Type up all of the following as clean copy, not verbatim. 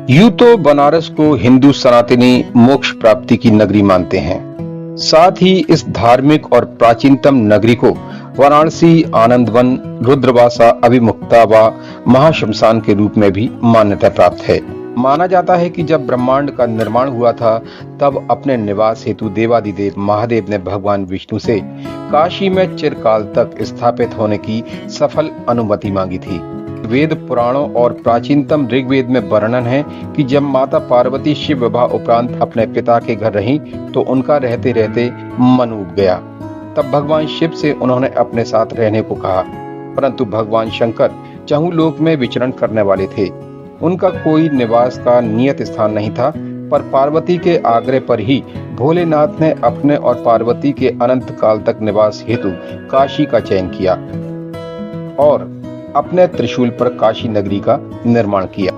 यूं तो बनारस को हिंदू सनातनी मोक्ष प्राप्ति की नगरी मानते हैं। साथ ही इस धार्मिक और प्राचीनतम नगरी को वाराणसी, आनंदवन, रुद्रवासा, अभिमुक्ता व महाश्मशान के रूप में भी मान्यता प्राप्त है। माना जाता है कि जब ब्रह्मांड का निर्माण हुआ था, तब अपने निवास हेतु देवादिदेव महादेव ने भगवान विष्णु से काशी में चिरकाल तक स्थापित होने की सफल अनुमति मांगी थी। वेद पुराणों और प्राचीनतम ऋग्वेद में वर्णन है कि जब माता पार्वती शिव विवाह उपरांत अपने पिता के घर रहीं, तो उनका रहते रहते मन उब गया। तब भगवान शिव से उन्होंने अपने साथ रहने को कहा, परंतु भगवान शंकर चहुलोक में विचरण करने वाले थे। उनका कोई निवास का नियत स्थान नहीं था, पर पार्वती के आग्रह पर ही भोलेनाथ ने अपने और पार्वती के अनंत काल तक निवास हेतु काशी का चयन किया और अपने त्रिशूल पर काशी नगरी का निर्माण किया।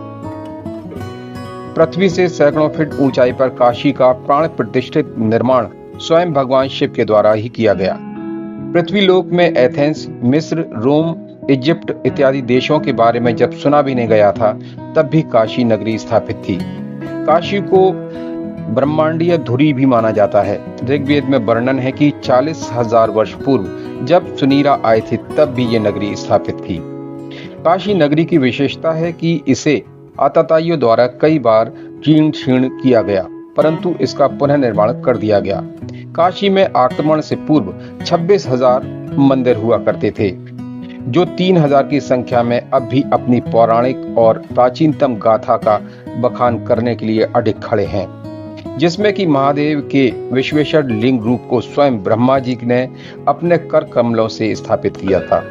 पृथ्वी से सैकड़ों फीट ऊंचाई पर काशी का प्राण प्रतिष्ठित निर्माण स्वयं भगवान शिव के द्वारा ही किया गया। पृथ्वीलोक में एथेंस, मिस्र, रोम, इजिप्ट इत्यादि देशों के बारे में जब सुना भी नहीं गया था, तब भी काशी नगरी स्थापित थी। काशी को ब्रह्मांडीय धुरी भी माना जाता है। ऋग्वेद में वर्णन है कि 40,000 वर्ष पूर्व जब सुनीरा आए थे, तब भी ये नगरी स्थापित थी। काशी नगरी की विशेषता है कि इसे आतताइयों द्वारा कई बार जीर्ण शीर्ण किया गया, परंतु इसका पुनः निर्माण कर दिया गया। काशी में आक्रमण से पूर्व 26,000 मंदिर हुआ करते थे, जो 3,000 की संख्या में अब भी अपनी पौराणिक और प्राचीनतम गाथा का बखान करने के लिए अडिग खड़े हैं, जिसमें कि महादेव के विश्वेश्वर लिंग रूप को स्वयं ब्रह्मा जी ने अपने कर कमलों से स्थापित किया था।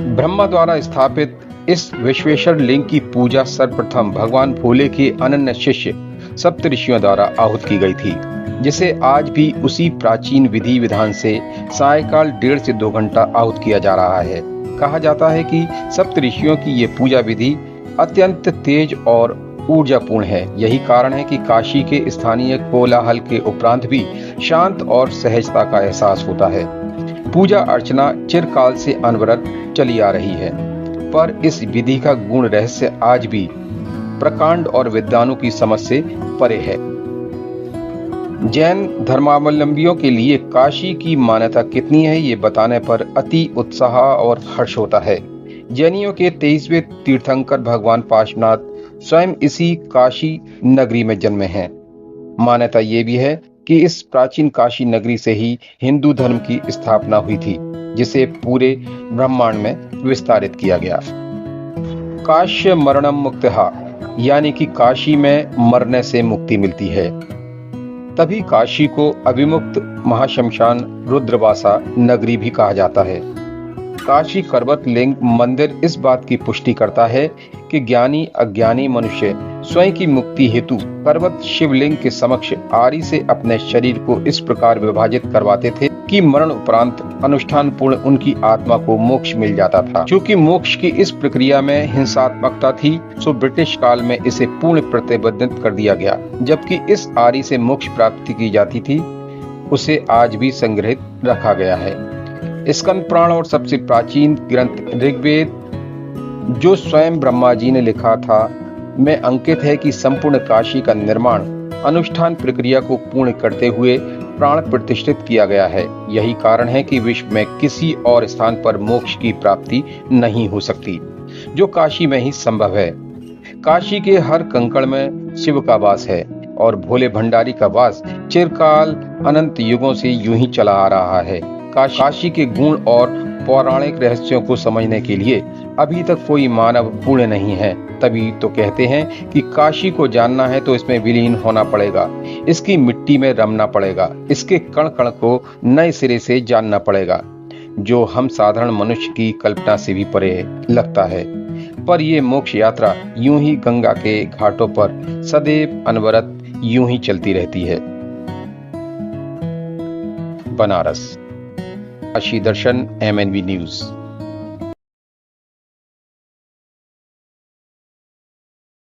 ब्रह्मा द्वारा स्थापित इस विश्वेश्वर लिंग की पूजा सर्वप्रथम भगवान भोले के अनन्य शिष्य सप्तऋषियों द्वारा आहुत की गई थी, जिसे आज भी उसी प्राचीन विधि विधान से सायकाल 1.5 से 2 घंटा आहुत किया जा रहा है। कहा जाता है कि सप्तऋषियों की ये पूजा विधि अत्यंत तेज और ऊर्जापूर्ण है। यही कारण है कि काशी के स्थानीय कोलाहल के उपरांत भी शांत और सहजता का एहसास होता है। पूजा अर्चना चिरकाल से अनवरत चली आ रही है, पर इस विधि का गुण रहस्य आज भी प्रकांड और विद्वानों की समझ से परे है। जैन धर्मावलंबियों के लिए काशी की मान्यता कितनी है, ये बताने पर अति उत्साह और हर्ष होता है। जैनियों के 23वें तीर्थंकर भगवान पार्श्वनाथ स्वयं इसी काशी नगरी में जन्मे हैं। मान्यता ये भी है कि इस प्राचीन काशी नगरी से ही हिंदू धर्म की स्थापना हुई थी, जिसे पूरे ब्रह्मांड में विस्तारित किया गया। काश्य मरणम मुक्तः, यानी कि काशी में मरने से मुक्ति मिलती है। तभी काशी को अभिमुक्त महाश्मशान रुद्रवासा नगरी भी कहा जाता है। काशी करवत लिंग मंदिर इस बात की पुष्टि करता है कि ज्ञानी अज्ञानी मनुष्य स्वयं की मुक्ति हेतु करवत शिवलिंग के समक्ष आरी से अपने शरीर को इस प्रकार विभाजित करवाते थे कि मरण उपरांत अनुष्ठान पूर्ण उनकी आत्मा को मोक्ष मिल जाता था। क्योंकि मोक्ष की इस प्रक्रिया में हिंसात्मकता थी, सो ब्रिटिश काल में इसे पूर्ण प्रतिबंधित कर दिया गया। जबकि इस आरी से मोक्ष प्राप्ति की जाती थी, उसे आज भी संग्रहित रखा गया है। स्कंद पुराण और सबसे प्राचीन ग्रंथ ऋग्वेद, जो स्वयं ब्रह्मा जी ने लिखा था, में अंकित है कि संपूर्ण काशी का निर्माण अनुष्ठान प्रक्रिया को पूर्ण करते हुए प्राण प्रतिष्ठित किया गया है। यही कारण है कि विश्व में किसी और स्थान पर मोक्ष की प्राप्ति नहीं हो सकती, जो काशी में ही संभव है। काशी के हर कंकड़ में शिव का वास है और भोले भंडारी का वास चिरकाल अनंत युगों से यूं ही चला आ रहा है। काशी के गुण और पौराणिक रहस्यों को समझने के लिए अभी तक कोई मानव पूर्ण नहीं है। तभी तो कहते हैं कि काशी को जानना है तो इसमें विलीन होना पड़ेगा, इसकी मिट्टी में रमना पड़ेगा, इसके कण कण को नए सिरे से जानना पड़ेगा, जो हम साधारण मनुष्य की कल्पना से भी परे लगता है। पर यह मोक्ष यात्रा यूं ही गंगा के घाटों पर सदैव अनवरत यूं ही चलती रहती है। बनारस। काशी दर्शन, MNV न्यूज।